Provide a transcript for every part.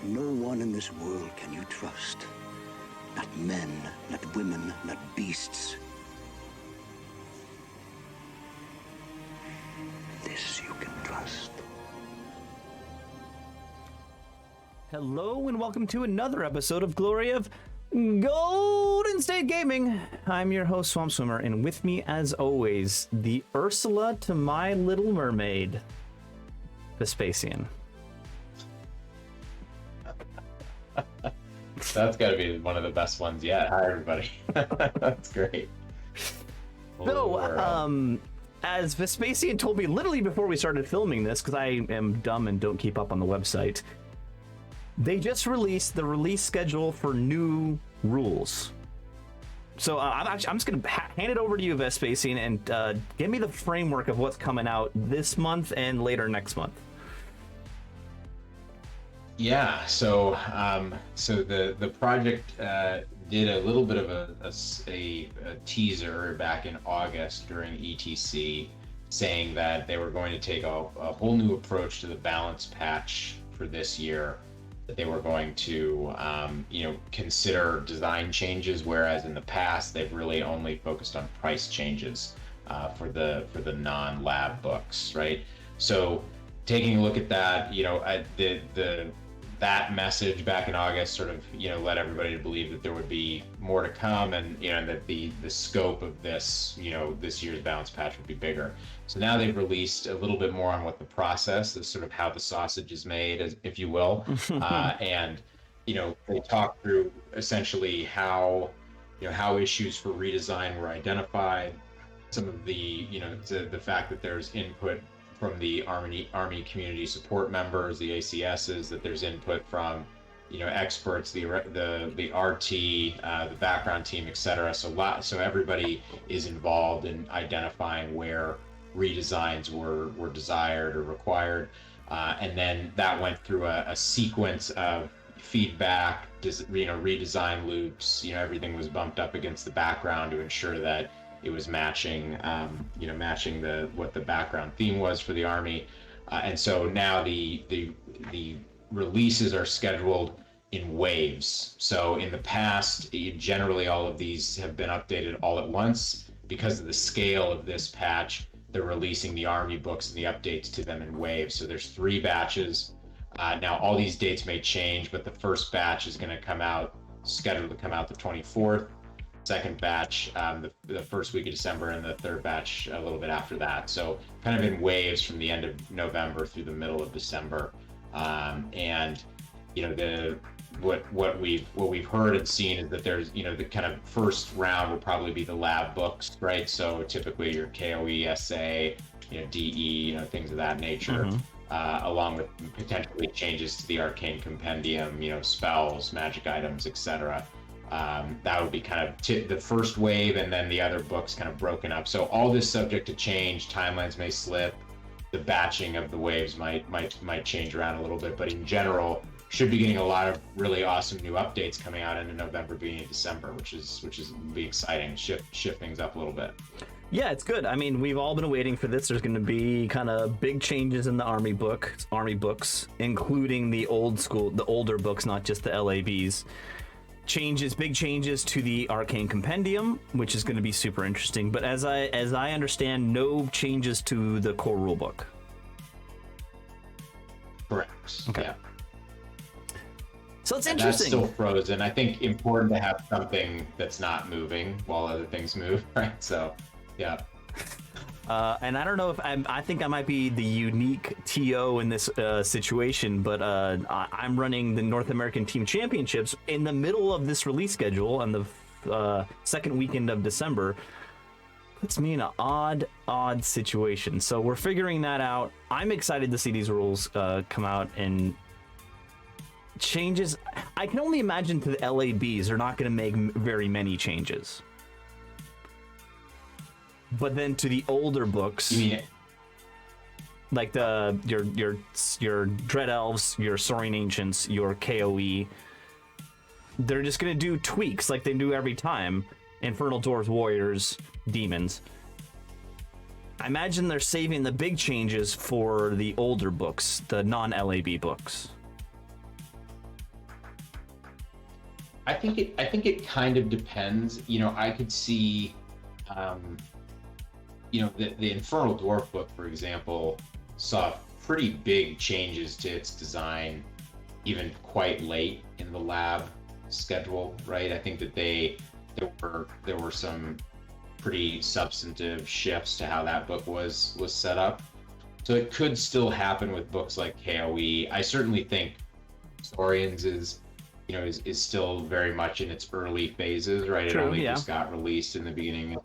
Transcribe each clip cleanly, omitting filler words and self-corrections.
No one in this world can you trust. Not men, not women, not beasts. This you can trust. Hello and welcome to another episode of Glory of Golden State Gaming. I'm your host, SwampSwimmer, and with me, as always, the Ursula to my Little Mermaid, Vespasian. That's got to be one of the best ones yet. Hi, everybody. That's great. So, as Vespasian told me literally before we started filming this, because I am dumb and don't keep up on the website, they just released the release schedule for new rules. So I'm just going to hand it over to you, Vespasian, and give me the framework of what's coming out this month and later next month. Yeah, so the project did a little bit of a teaser back in August during ETC, saying that they were going to take a whole new approach to the balance patch for this year. That they were going to consider design changes, whereas in the past they've really only focused on price changes for the non-lab books, right? So taking a look at that, that message back in August sort of led everybody to believe that there would be more to come, and that the scope of this this year's balance patch would be bigger. So now they've released a little bit more on what the process is, sort of how the sausage is made, if you will, and they talk through essentially how issues for redesign were identified, some of the the fact that there's input from the Army community support members, the ACSs, that there's input from experts, the RT, the background team, etc. So everybody is involved in identifying where redesigns were desired or required, and then that went through a sequence of feedback, redesign loops. Everything was bumped up against the background to ensure that it was matching what the background theme was for the Army, and so now the releases are scheduled in waves. So in the past, generally all of these have been updated all at once. Because of the scale of this patch, they're releasing the Army books and the updates to them in waves. So there's 3 batches. Now all these dates may change, but the first batch is going to scheduled to come out the 24th. Second batch the first week of December, and the third batch a little bit after that. So kind of in waves from the end of November through the middle of December. And what we've heard and seen is that there's the kind of first round will probably be the lab books, right? So typically your KOE, SA, DE, things of that nature. Along with potentially changes to the arcane compendium, spells, magic items, etc. That would be kind of the first wave, and then the other books kind of broken up. So all this subject to change. Timelines may slip. The batching of the waves might change around a little bit, but in general, should be getting a lot of really awesome new updates coming out into November, beginning of December, which is be exciting. Shift things up a little bit. Yeah, it's good. I mean, we've all been waiting for this. There's going to be kind of big changes in the Army books, including the older books, not just the LABs. Big changes to the Arcane Compendium, which is going to be super interesting. But as I understand, no changes to the core rulebook. Correct. Okay. Yeah. So it's interesting. That's still frozen. I think important to have something that's not moving while other things move, right? So, yeah. And I don't know if I think I might be the unique TO in this situation, but I'm running the North American Team Championships in the middle of this release schedule on the second weekend of December. Puts me in an odd situation. So we're figuring that out. I'm excited to see these rules come out and changes. I can only imagine to the LABs, they're not going to make very many changes. But then to the older books, like your Dread Elves, your Saurian Ancients, your KOE, they're just gonna do tweaks like they do every time. Infernal Dwarves, Warriors, Demons. I imagine they're saving the big changes for the older books, the non-LAB books. I think it kind of depends. I could see, the Infernal Dwarf book, for example, saw pretty big changes to its design, even quite late in the lab schedule, right? I think that there were some pretty substantive shifts to how that book was set up. So it could still happen with books like KOE. I certainly think Saurians is still very much in its early phases, right? True, it only yeah. just got released in the beginning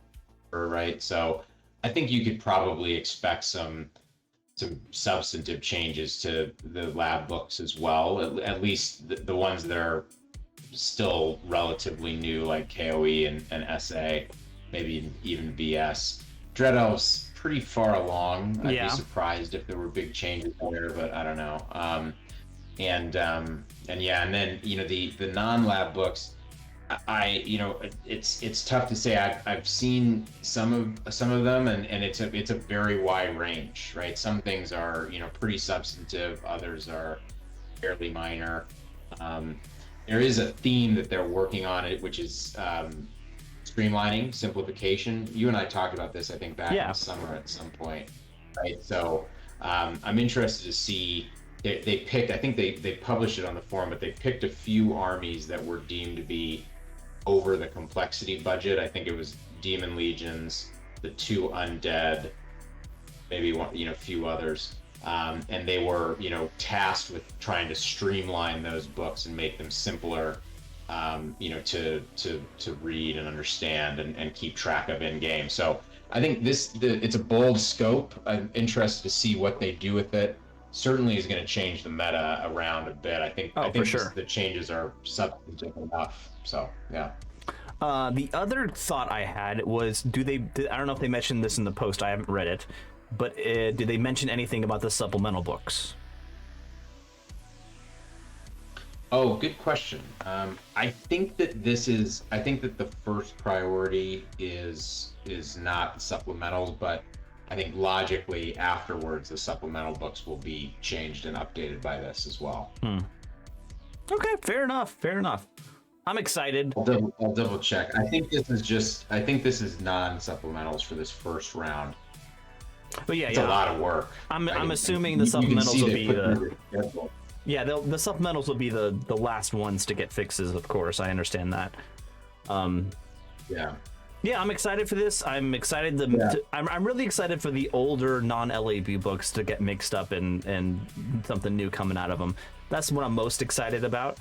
right? So I think you could probably expect some substantive changes to the lab books as well. At least the ones that are still relatively new, like KOE and SA, maybe even BS. Dread Elf's pretty far along. I'd be surprised if there were big changes there, but I don't know. And yeah, and then the non-lab books. It's tough to say. I've seen some of them, and it's a very wide range, right? Some things are pretty substantive, others are fairly minor. There is a theme that they're working on it, which is streamlining, simplification. You and I talked about this, I think, back in the summer at some point, right? So I'm interested to see. They picked. I think they published it on the forum, but they picked a few armies that were deemed to be over the complexity budget. I think it was Demon Legions, the 2 Undead, maybe one, a few others, and they were tasked with trying to streamline those books and make them simpler, to read and understand and keep track of in game. So I think it's a bold scope. I'm interested to see what they do with it. Certainly is going to change the meta around a bit. I think for sure. the changes are substantive enough. So yeah. The other thought I had was, I don't know if they mentioned this in the post. I haven't read it, but did they mention anything about the supplemental books? Oh, good question. I think that the first priority is not supplementals, but I think logically afterwards the supplemental books will be changed and updated by this as well. Okay, fair enough. I'm excited. I'll double check. I think this is non-supplementals for this first round. But yeah, it's a lot of work. I'm assuming the supplementals will be the supplementals will be the last ones to get fixes. Of course, I understand that. Yeah, I'm excited for this. I'm excited. I'm really excited for the older non-LAB books to get mixed up and something new coming out of them. That's what I'm most excited about.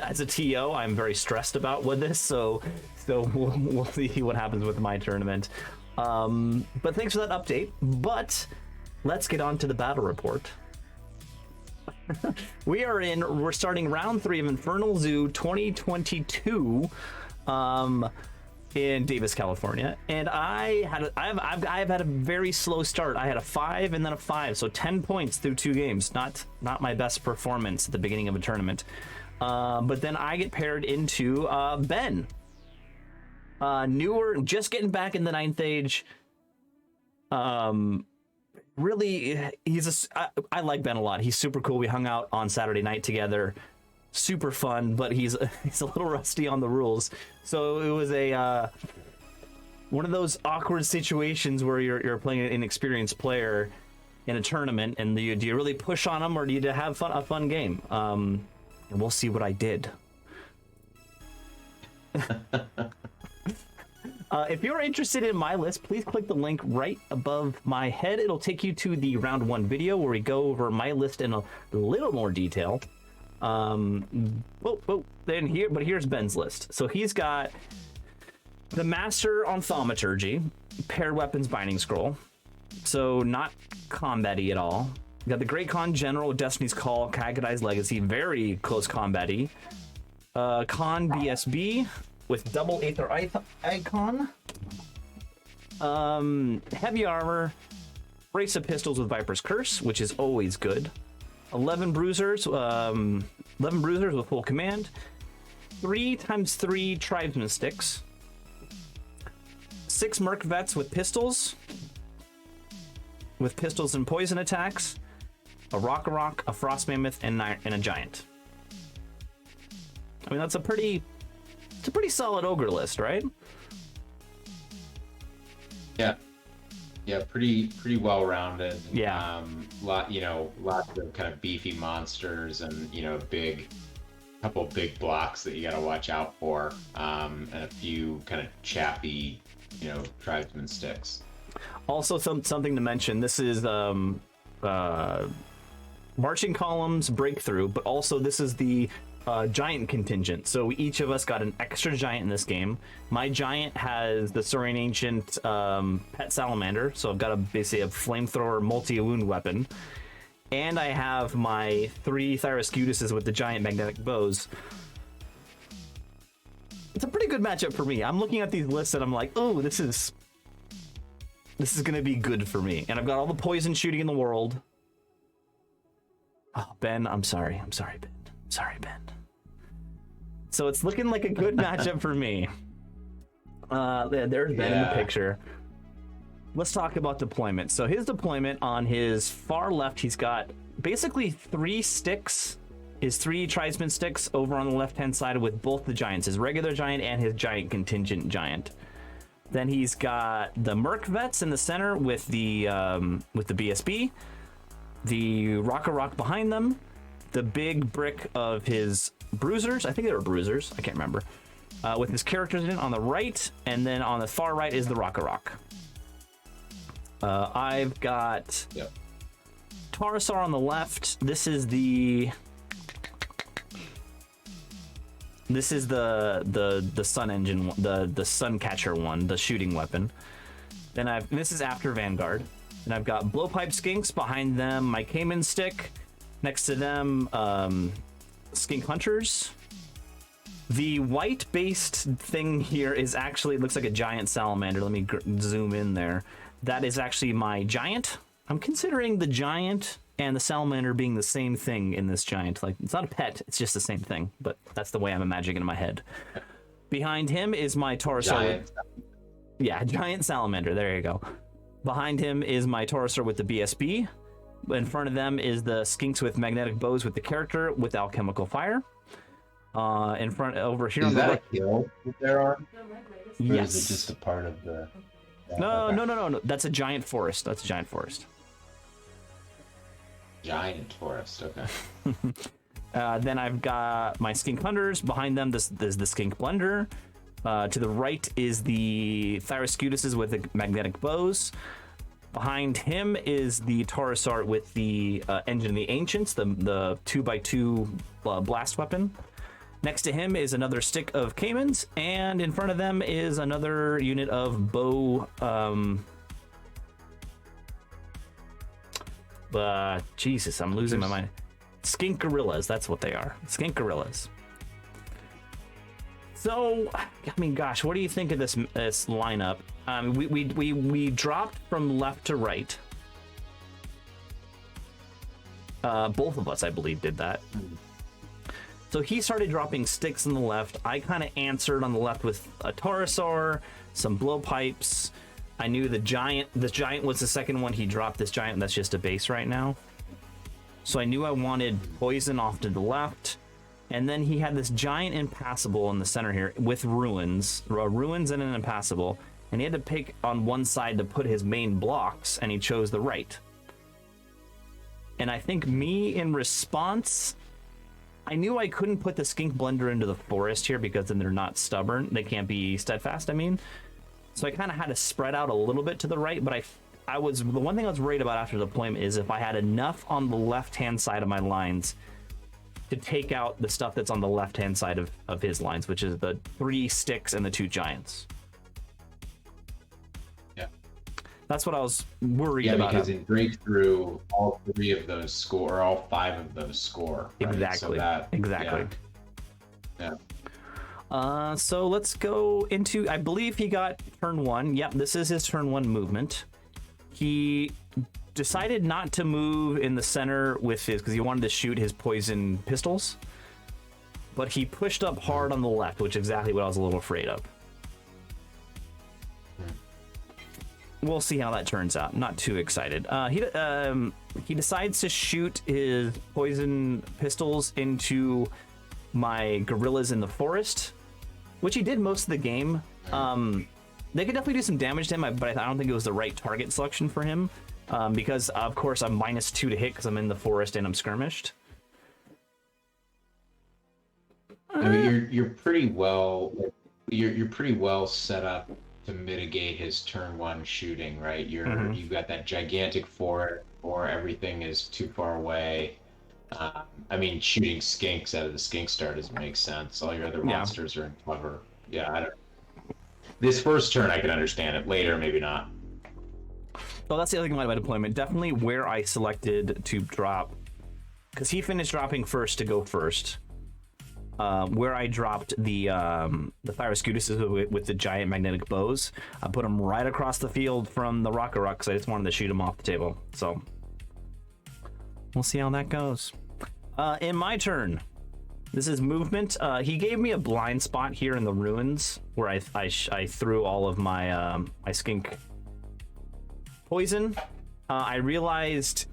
As a TO, I'm very stressed about with this, so we'll see what happens with my tournament. But thanks for that update. But let's get on to the battle report. We're starting round 3 of Infernal Zoo 2022. In Davis, California, and I've had a very slow start. I had a 5 and then a 5, so 10 points through 2 games. Not my best performance at the beginning of a tournament. But then I get paired into Ben, newer, just getting back in the 9th age. Really, I like Ben a lot. He's super cool. We hung out on Saturday night together. Super fun, but he's a little rusty on the rules. So it was one of those awkward situations where you're playing an inexperienced player in a tournament, and do you really push on him, or do you have a fun game? And we'll see what I did. If you're interested in my list, please click the link right above my head. It'll take you to the round 1 video where we go over my list in a little more detail. Here's Ben's list. So he's got the Master on Thaumaturgy, Paired Weapons Binding Scroll, so not combat-y at all. You got the Great Khan General, Destiny's Call, Kagadi's Legacy, very close combat-y. Khan BSB with double Aether Icon. Heavy Armor, Brace of Pistols with Viper's Curse, which is always good. 11 Bruisers with full command. 3x3 Tribesman Sticks. 6 Merc Vets with pistols and poison attacks. A Rock, a Frost Mammoth, and a Giant. I mean, it's a pretty solid ogre list, right? Yeah. Yeah, pretty well-rounded. Yeah. Lots of kind of beefy monsters and, couple big blocks that you got to watch out for, and a few kind of chappy, tribesman sticks. Also, something to mention. This is marching columns breakthrough, but also this is the giant contingent. So each of us got an extra giant in this game. My giant has the Saurian ancient pet salamander, so I've got basically a flamethrower multi-wound weapon. And I have my 3 Thyroscutuses with the giant magnetic bows. It's a pretty good matchup for me. I'm looking at these lists and I'm like, oh, this is gonna be good for me. And I've got all the poison shooting in the world. Oh, Ben, I'm sorry, Ben. Sorry, Ben. So it's looking like a good matchup for me. There's Ben in the picture. Let's talk about deployment. So his deployment, on his far left, he's got basically 3 sticks, his 3 tribesman sticks over on the left-hand side with both the giants, his regular giant and his giant contingent giant. Then he's got the Merc Vets in the center with the BSB, the Rock behind them, the big brick of his bruisers. I think they were bruisers. I can't remember. With his characters in it on the right, and then on the far right is the Rock. I've got Taurosaur on the left. This is the sun engine, the sun catcher one, the shooting weapon. Then this is after Vanguard. And I've got blowpipe skinks behind them, my Cayman stick. Next to them, skink hunters. The white-based thing here is actually, it looks like a giant salamander. Let me zoom in there. That is actually my giant. I'm considering the giant and the salamander being the same thing in this giant. Like, it's not a pet, it's just the same thing, but that's the way I'm imagining it in my head. Behind him is my Taurosaur. Giant salamander, there you go. Behind him is my Taurosaur with the BSB. In front of them is the skinks with magnetic bows with the character with alchemical fire. In front, over here. Is that a kill that there are? Yes. Or is it just a part of the... No. That's a giant forest. Giant forest, okay. Then I've got my skink hunters. Behind them, this is the skink blender. To the right is the Thyroscutuses with the magnetic bows. Behind him is the Taurosaur with the engine of the ancients, the 2x2 blast weapon. Next to him is another stick of Caymans, and in front of them is another unit of bow. Jesus, I'm losing my mind. Skink gorillas, that's what they are. Skink gorillas. So, I mean, gosh, what do you think of this lineup? We dropped from left to right. Both of us, I believe, did that. So he started dropping sticks on the left. I kind of answered on the left with a Taurosaur, some blowpipes. I knew the giant was the second one he dropped. This giant, that's just a base right now. So I knew I wanted poison off to the left. And then he had this giant impassable in the center here with ruins and an impassable. And he had to pick on one side to put his main blocks, and he chose the right. And I think me, in response, I knew I couldn't put the skink blender into the forest here because then they're not stubborn. They can't be steadfast, I mean. So I kind of had to spread out a little bit to the right, but the one thing I was worried about after the deployment is if I had enough on the left-hand side of my lines to take out the stuff that's on the left-hand side of his lines, which is the 3 sticks and the 2 giants. Yeah. That's what I was worried about. Yeah, because in breakthrough, all 3 of those score, or all 5 of those score. Right? Exactly. So exactly. Yeah. So let's go into, I believe he got turn 1. Yep, this is his turn 1 movement. He decided not to move in the center with his, because he wanted to shoot his poison pistols, but he pushed up hard on the left, which is exactly what I was a little afraid of. We'll see how that turns out. Not too excited. He decides to shoot his poison pistols into my gorillas in the forest, which he did most of the game. They could definitely do some damage to him, but I don't think it was the right target selection for him, because of course I'm -2 to hit because I'm in the forest and I'm skirmished. I mean, you're pretty well set up to mitigate his turn 1 shooting, right? You've got that gigantic forest, or everything is too far away. I mean, shooting skinks out of the skink star doesn't make sense. All your other monsters are in cover. Yeah, I don't. This first turn, I can understand it. Later, maybe not. Well, that's the other thing about my deployment. Definitely where I selected to drop, because he finished dropping first to go first. Where I dropped the Thyroscutuses with the giant magnetic bows, I put them right across the field from the Rock because I just wanted to shoot them off the table. So we'll see how that goes. In my turn, this is movement. He gave me a blind spot here in the ruins where I threw all of my my skink poison. I realized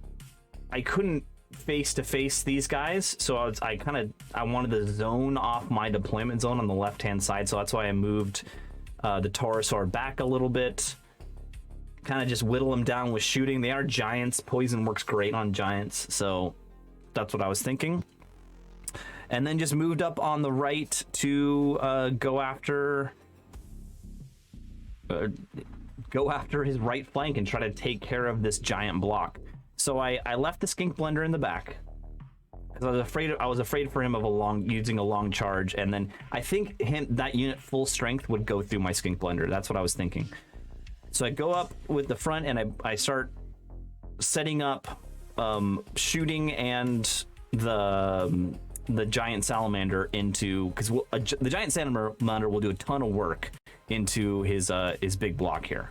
I couldn't face to face these guys, so I wanted to zone off my deployment zone on the left hand side, so that's why I moved the Taurosaur back a little bit, kind of just whittle them down with shooting. They are giants. Poison works great on giants, so that's what I was thinking. And then just moved up on the right to go after his right flank and try to take care of this giant block. So I left the skink blender in the back because I was afraid for him of using a long charge, and then I think that unit full strength would go through my skink blender. That's what I was thinking. So I go up with the front and I start setting up shooting and the giant salamander into, because the giant salamander will do a ton of work into his big block here.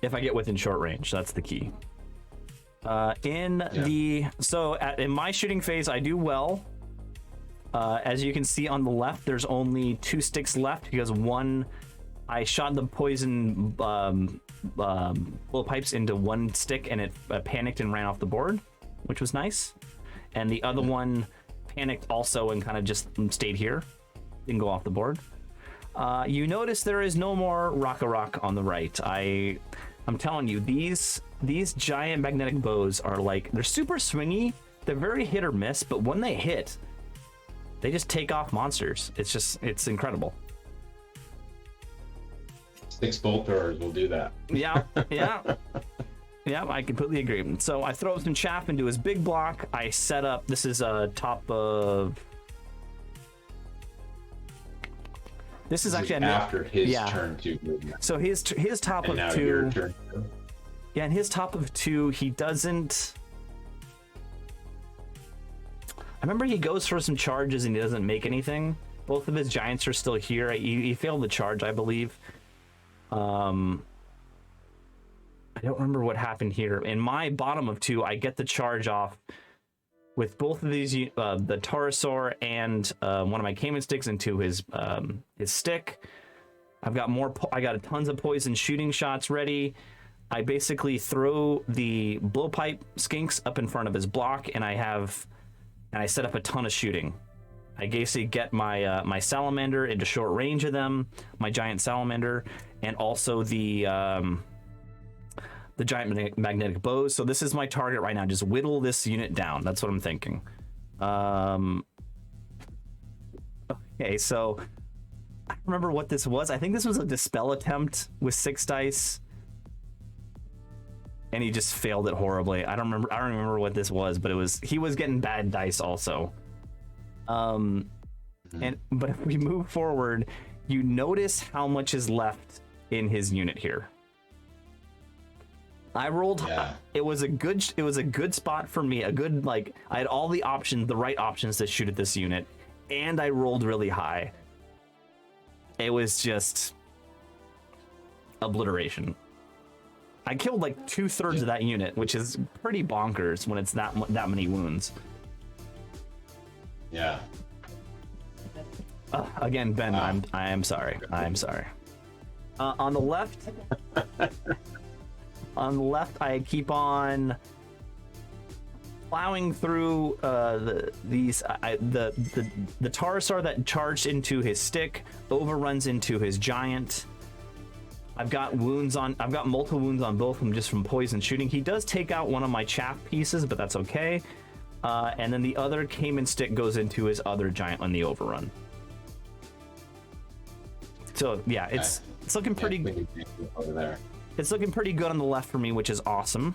If I get within short range, that's the key. In my shooting phase, I do well. As you can see on the left, there's only 2 sticks left because one, I shot the poison bullet pipes into 1 stick and it panicked and ran off the board, which was nice. And the other one panicked also and kind of just stayed here, didn't go off the board. You notice there is no more rock on the right. I'm telling you, these giant magnetic bows are like, they're super swingy. They're very hit or miss, but when they hit, they just take off monsters. It's incredible. 6 bolt throwers will do that. Yeah. Yeah, I completely agree. So I throw some chaff into his big block. I set up, this is a top of... This is actually after his turn 2. So his top and of now 2. Your turn 2. Yeah, and his top of 2, he doesn't. I remember he goes for some charges and he doesn't make anything. Both of his giants are still here. He failed the charge, I believe. I don't remember what happened here. In my bottom of 2, I get the charge off with both of these, the Taurosaur and one of my Cayman sticks into his stick. I got tons of poison shooting shots ready. I basically throw the blowpipe skinks up in front of his block, and I set up a ton of shooting. I basically get my salamander into short range of them, my giant salamander, and also the giant magnetic bows. So this is my target right now. Just whittle this unit down. That's what I'm thinking. Okay, so I don't remember what this was. I think this was a dispel attempt with 6 dice. And he just failed it horribly. I don't remember what this was, but he was getting bad dice also. But if we move forward, you notice how much is left in his unit here. I rolled. Yeah. It was a good spot for me. I had all the right options to shoot at this unit, and I rolled really high. It was just obliteration. I killed like 2/3 of that unit, which is pretty bonkers when it's that many wounds. Yeah. Again, Ben, I am sorry. I am sorry. On the left, I keep on. plowing through the Taurosaur that charged into his stick overruns into his giant. I've got multiple wounds on both of them just from poison shooting. He does take out one of my chaff pieces, but that's okay. And then the other Cayman stick goes into his other giant on the overrun. So yeah, it's looking pretty good over there. It's looking pretty good on the left for me, which is awesome.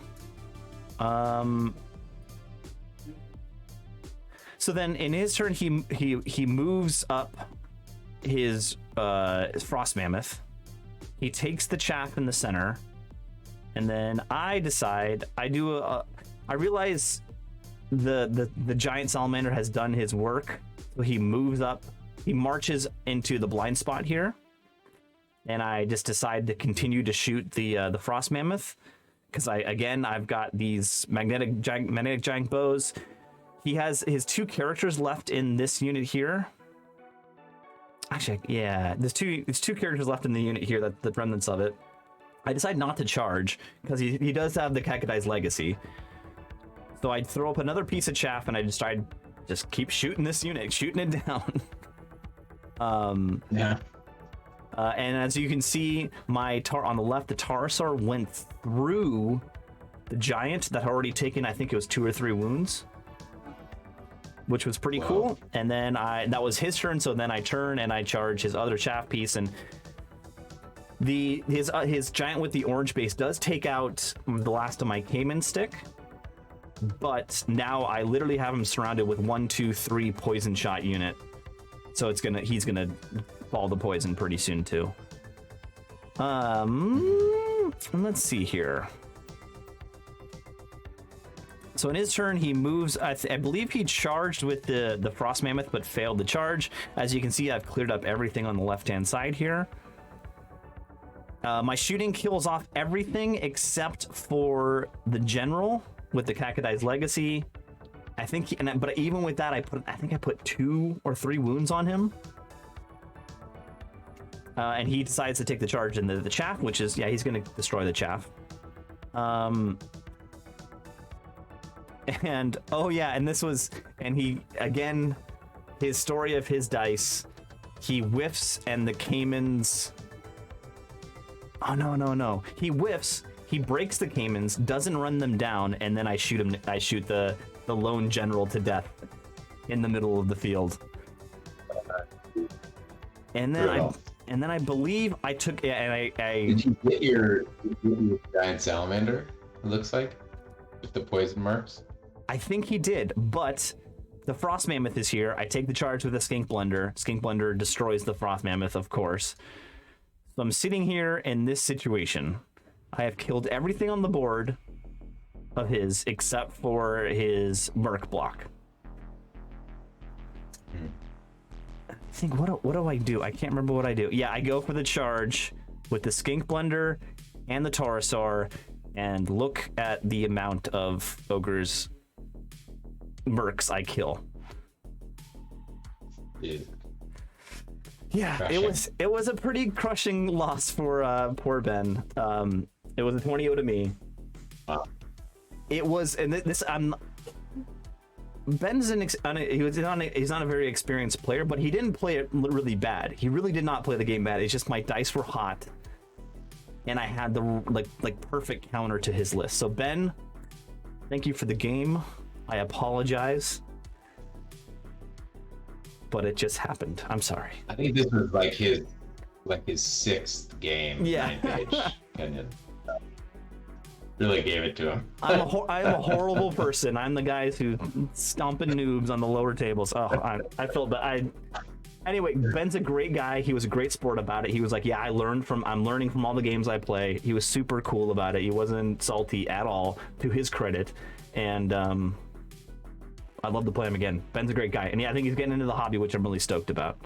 So then in his turn, he moves up his Frost Mammoth. He takes the chaff in the center, and then I decide I realize the giant salamander has done his work, so he moves up. He marches into the blind spot here, and I just decide to continue to shoot the Frost Mammoth because I've got these magnetic giant bows. He has his 2 characters left in this unit here. Actually, yeah, there's two characters left in the unit here, that the remnants of it. I decide not to charge because he does have the Kakadai's Legacy. So I throw up another piece of chaff and I decide just keep shooting this unit, shooting it down. Yeah. And as you can see, on the left, the Taurosaur went through the giant that had already taken, I think it was 2 or 3 wounds, which was pretty cool. And then that was his turn, so then I turn and I charge his other chaff piece, and his giant with the orange base does take out the last of my Cayman stick, but now I literally have him surrounded with 1, 2, 3 poison shot unit. So he's gonna fall to poison pretty soon too. Let's see here. So in his turn, he moves. I believe he charged with the Frost Mammoth, but failed to charge. As you can see, I've cleared up everything on the left-hand side here. My shooting kills off everything except for the general with the Kakadai's Legacy. I think, but even with that, I think I put 2 or 3 wounds on him. And he decides to take the charge in the chaff, which is, yeah, he's going to destroy the chaff. And oh yeah, and he again, his story of his dice, he whiffs and the Caymans. Oh no. He whiffs, he breaks the Caymans, doesn't run them down, and then I shoot him. I shoot the lone general to death in the middle of the field. And then I believe I took, and I Did you get your giant salamander? It looks like with the poison marks. I think he did, but the Frost Mammoth is here. I take the charge with a Skink Blender. Skink Blender destroys the Frost Mammoth, of course. So I'm sitting here in this situation. I have killed everything on the board of his except for his Merc block. I think, what do I do? I can't remember what I do. Yeah, I go for the charge with the Skink Blender and the Taurosaur, and look at the amount of Ogre's Mercs I kill. Yeah, crushing. It was a pretty crushing loss for poor Ben. It was a 20-0 to me. Wow. It was, and this Ben's he's not a very experienced player, but he didn't play it really bad. He really did not play the game bad. It's just my dice were hot, and I had the like perfect counter to his list. So Ben, thank you for the game. I apologize, but it just happened. I'm sorry. I think this was like his 6th game. Yeah. And it really gave it to him. I am a horrible person. I'm the guy who's stomping noobs on the lower tables. Oh, I feel bad. Anyway, Ben's a great guy. He was a great sport about it. He was like, yeah, I'm learning from all the games I play. He was super cool about it. He wasn't salty at all, to his credit. And I'd love to play him again. Ben's a great guy. And yeah, I think he's getting into the hobby, which I'm really stoked about.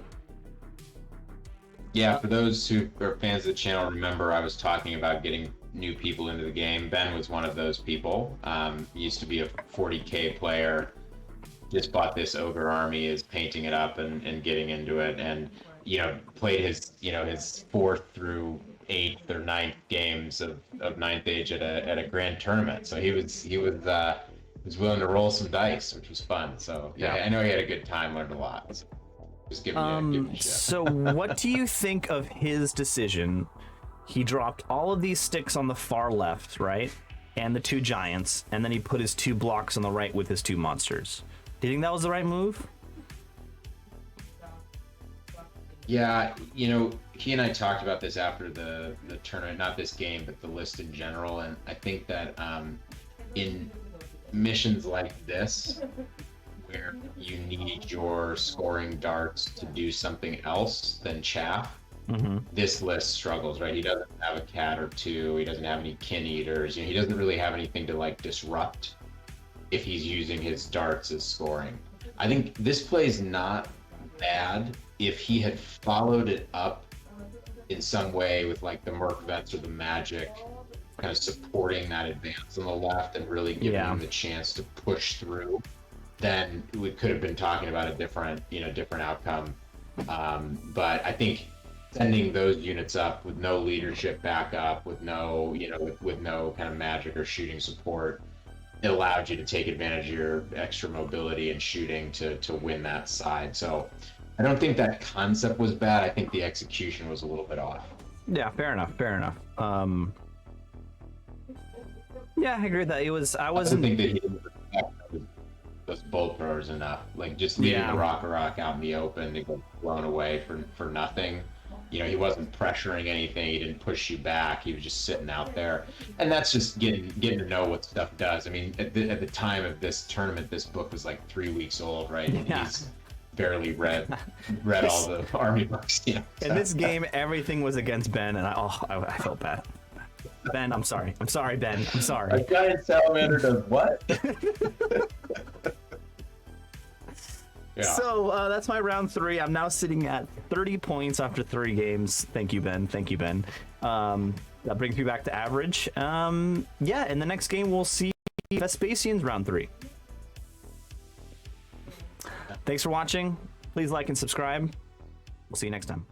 Yeah, for those who are fans of the channel, remember I was talking about getting new people into the game. Ben was one of those people. He used to be a 40K player. Just bought this Ogre army, is painting it up and getting into it, and played his 4th through 8th or 9th games of 9th Age at a grand tournament. So he was was willing to roll some dice, which was fun. So yeah, I know he had a good time, learned a lot. So just giving you shit. So what do you think of his decision? He dropped all of these sticks on the far left, right? And the 2 giants, and then he put his 2 blocks on the right with his 2 monsters. Do you think that was the right move? Yeah, you know, he and I talked about this after the tournament, not this game, but the list in general, and I think that in missions like this, where you need your scoring darts to do something else than chaff, this list struggles, right? He doesn't have a cat or 2, he doesn't have any kin eaters, you know, he doesn't really have anything to like disrupt if he's using his darts as scoring. I think this play's not bad if he had followed it up in some way with like the Merc Vets or the Magic kind of supporting that advance on the left and really giving him the chance to push through, then we could have been talking about a different outcome. But I think sending those units up with no leadership backup, with no, with no kind of magic or shooting support, it allowed you to take advantage of your extra mobility and shooting to win that side. So I don't think that concept was bad. I think the execution was a little bit off. Yeah, fair enough. Yeah, I agree with that. I wasn't. I think that he didn't respect those bolt throwers enough. Like just leaving the rock out in the open to get blown away for nothing. You know, he wasn't pressuring anything. He didn't push you back. He was just sitting out there, and that's just getting to know what stuff does. I mean, at the time of this tournament, this book was like 3 weeks old, right? Yeah. He's barely read all the army books. You know, so. In this game, everything was against Ben, and I felt bad. Ben, I'm sorry. I'm sorry, Ben. I'm sorry. A giant salamander does what? Yeah. So that's my round 3. I'm now sitting at 30 points after 3 games. Thank you, Ben. That brings me back to average. Yeah, in the next game, we'll see Vespasian's round 3. Thanks for watching. Please like and subscribe. We'll see you next time.